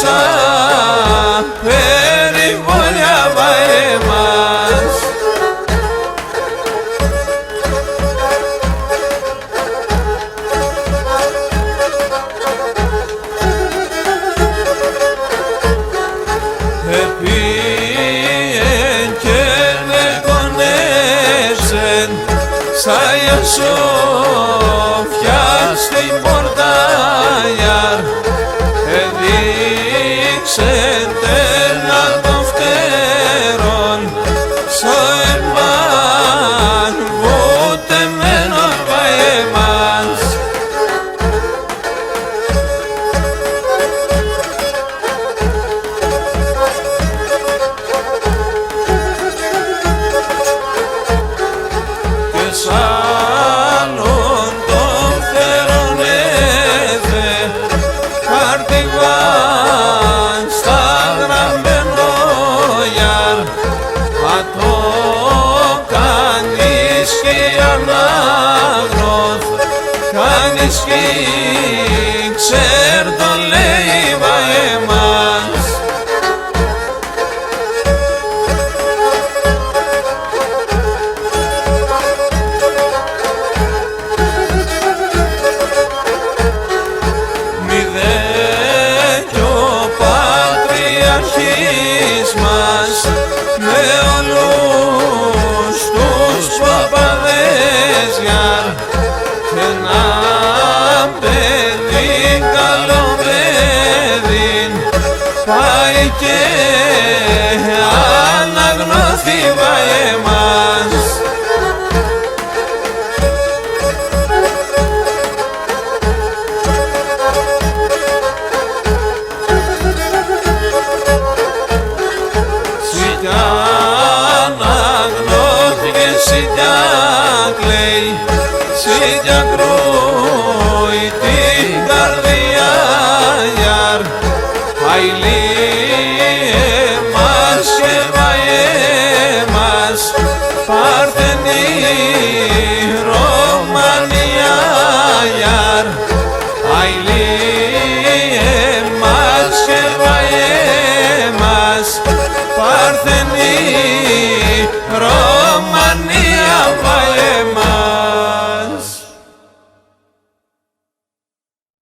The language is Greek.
σαν περιβόλια βαέμας. Επίεν και νεκονέσεν σαν Ιωσόφια στην πορτάγιαρ, έδειξεν τέρνα των φτερών στο εμάν βουτεμένο βαέμας. Και σάλλον των φτερών έδε χαρτιγάν στα γραμμένο γιαρ, μα το κανείς κι ανάγνωθ, κανείς κι ξέρ το λέει βαέμας. Μη δε κι ο Πατριαρχής μας με όλους τους παπαδές γιαρ, και ένα παιδί καλό παιδί πάει και αναγνώθει βαέμας.